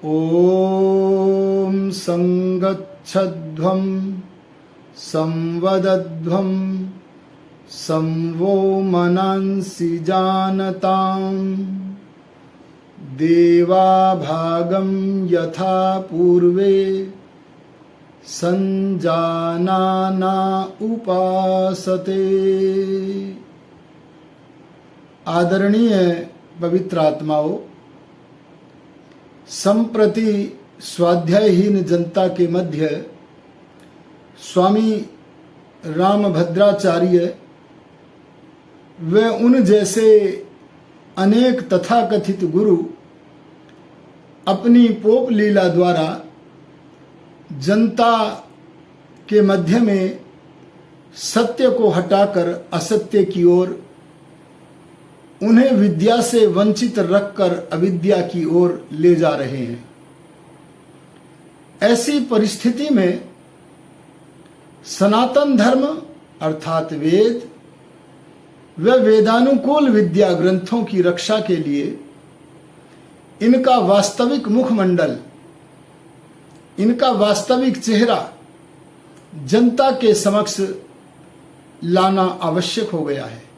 ॐ संगच्छध्वं संवदध्वं संवो मनांसि जानतां देवाभागं यथा पूर्वे संजानाना उपासते। आदरणीय पवित्र आत्माओं, संप्रति स्वाध्यायहीन जनता के मध्य स्वामी रामभद्राचार्य व उन जैसे अनेक तथाकथित गुरु अपनी पोप लीला द्वारा जनता के मध्य में सत्य को हटाकर असत्य की ओर, उन्हें विद्या से वंचित रखकर अविद्या की ओर ले जा रहे हैं। ऐसी परिस्थिति में सनातन धर्म अर्थात वेद व वेदानुकूल विद्या ग्रंथों की रक्षा के लिए इनका वास्तविक मुखमंडल, इनका वास्तविक चेहरा जनता के समक्ष लाना आवश्यक हो गया है।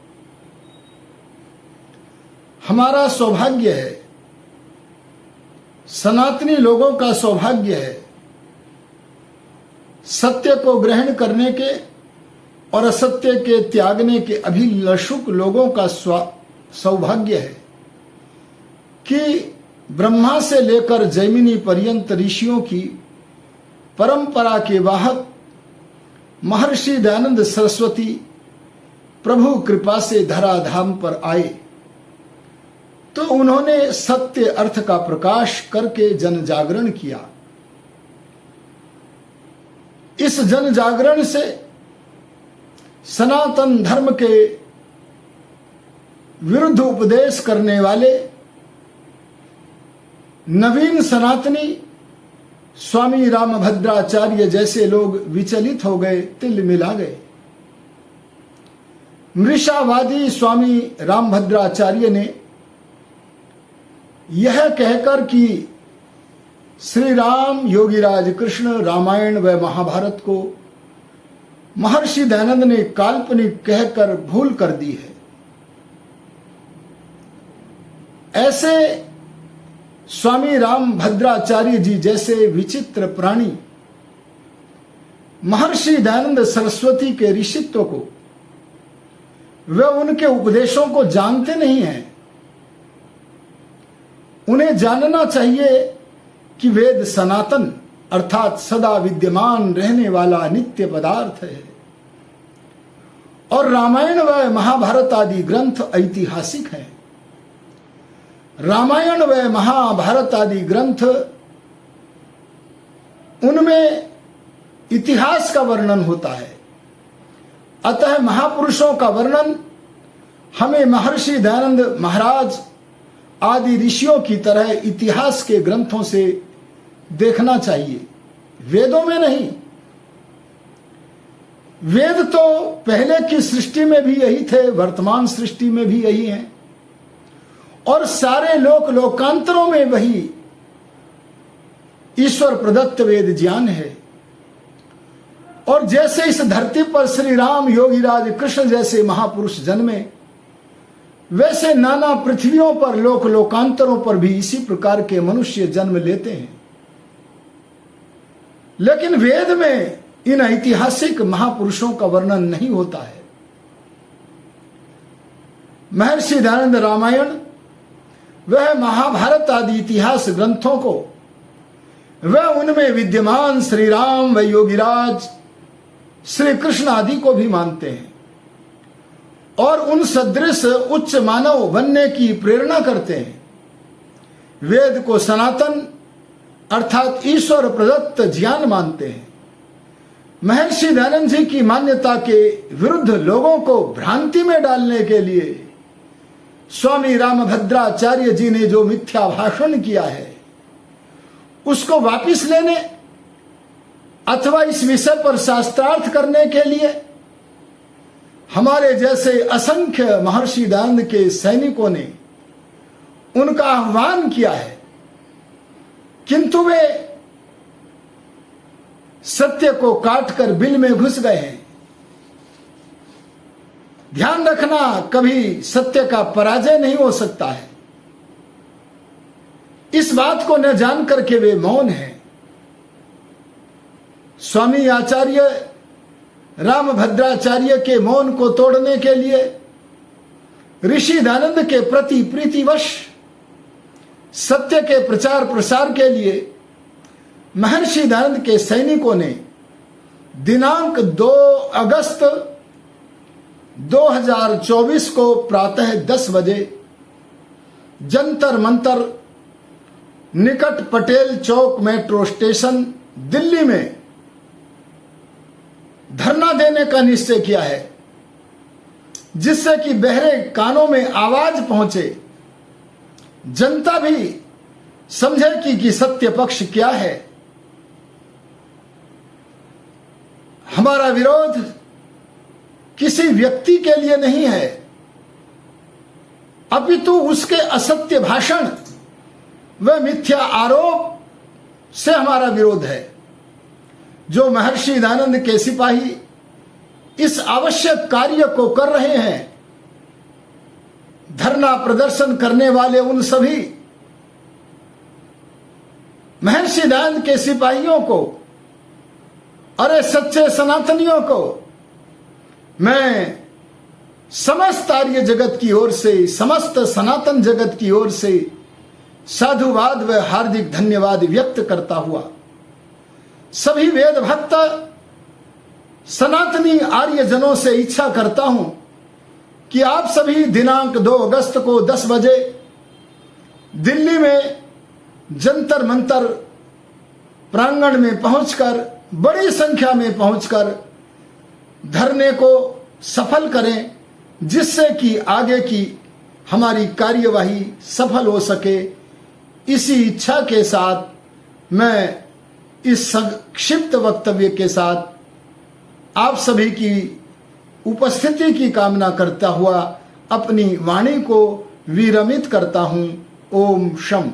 हमारा सौभाग्य है, सनातनी लोगों का सौभाग्य है, सत्य को ग्रहण करने के और असत्य के त्यागने के अभिलषुक लोगों का सौभाग्य है कि ब्रह्मा से लेकर जैमिनी पर्यंत ऋषियों की परंपरा के वाहक महर्षि दयानंद सरस्वती प्रभु कृपा से धराधाम पर आए तो उन्होंने सत्य अर्थ का प्रकाश करके जन जागरण किया। इस जन जागरण से सनातन धर्म के विरुद्ध उपदेश करने वाले नवीन सनातनी स्वामी रामभद्राचार्य जैसे लोग विचलित हो गए, तिल मिला गए। मृषावादी स्वामी रामभद्राचार्य ने यह कहकर कि श्री राम योगीराज कृष्ण रामायण व महाभारत को महर्षि दयानंद ने काल्पनिक कहकर भूल कर दी है, ऐसे स्वामी रामभद्राचार्य जी जैसे विचित्र प्राणी महर्षि दयानंद सरस्वती के ऋषित्व को वे उनके उपदेशों को जानते नहीं हैं। उन्हें जानना चाहिए कि वेद सनातन अर्थात सदा विद्यमान रहने वाला नित्य पदार्थ है और रामायण व महाभारत आदि ग्रंथ ऐतिहासिक हैं। रामायण व महाभारत आदि ग्रंथ, उनमें इतिहास का वर्णन होता है, अतः महापुरुषों का वर्णन हमें महर्षि दयानंद महाराज आदि ऋषियों की तरह इतिहास के ग्रंथों से देखना चाहिए, वेदों में नहीं। वेद तो पहले की सृष्टि में भी यही थे, वर्तमान सृष्टि में भी यही हैं और सारे लोकांतरों में वही ईश्वर प्रदत्त वेद ज्ञान है। और जैसे इस धरती पर श्री राम योगीराज कृष्ण जैसे महापुरुष जन्मे, वैसे नाना पृथ्वियों पर लोकांतरों पर भी इसी प्रकार के मनुष्य जन्म लेते हैं। लेकिन वेद में इन ऐतिहासिक महापुरुषों का वर्णन नहीं होता है। महर्षि दयानंद रामायण वह महाभारत आदि इतिहास ग्रंथों को वह उनमें विद्यमान श्री राम व योगीराज श्री कृष्ण आदि को भी मानते हैं और उन सदृश उच्च मानव बनने की प्रेरणा करते हैं। वेद को सनातन अर्थात ईश्वर प्रदत्त ज्ञान मानते हैं। महर्षि दयानंद जी की मान्यता के विरुद्ध लोगों को भ्रांति में डालने के लिए स्वामी रामभद्राचार्य जी ने जो मिथ्या भाषण किया है, उसको वापिस लेने अथवा इस विषय पर शास्त्रार्थ करने के लिए हमारे जैसे असंख्य महर्षि दयानंद के सैनिकों ने उनका आह्वान किया है किंतु वे सत्य को काटकर बिल में घुस गए हैं। ध्यान रखना, कभी सत्य का पराजय नहीं हो सकता है। इस बात को न जान करके वे मौन हैं। स्वामी आचार्य रामभद्राचार्य के मौन को तोड़ने के लिए ऋषि दयानंद के प्रति प्रीतिवश सत्य के प्रचार प्रसार के लिए महर्षि दयानंद के सैनिकों ने दिनांक 2 अगस्त 2024 को प्रातः 10 बजे जंतर मंतर निकट पटेल चौक मेट्रो स्टेशन दिल्ली में धरना देने का निश्चय किया है, जिससे कि बहरे कानों में आवाज पहुंचे, जनता भी समझे कि सत्य पक्ष क्या है। हमारा विरोध किसी व्यक्ति के लिए नहीं है, अपितु उसके असत्य भाषण व मिथ्या आरोप से हमारा विरोध है। जो महर्षि दयानंद के सिपाही इस आवश्यक कार्य को कर रहे हैं, धरना प्रदर्शन करने वाले उन सभी महर्षि दयानंद के सिपाहियों को, अरे सच्चे सनातनियों को मैं समस्त आर्य जगत की ओर से, समस्त सनातन जगत की ओर से साधुवाद व हार्दिक धन्यवाद व्यक्त करता हुआ सभी वेद भक्त सनातनी आर्य जनों से इच्छा करता हूं कि आप सभी दिनांक 2 अगस्त को 10 बजे दिल्ली में जंतर मंतर प्रांगण में पहुंचकर, बड़ी संख्या में पहुंचकर धरने को सफल करें, जिससे कि आगे की हमारी कार्यवाही सफल हो सके। इसी इच्छा के साथ मैं इस संक्षिप्त वक्तव्य के साथ आप सभी की उपस्थिति की कामना करता हुआ अपनी वाणी को विरमित करता हूं। ओम शम।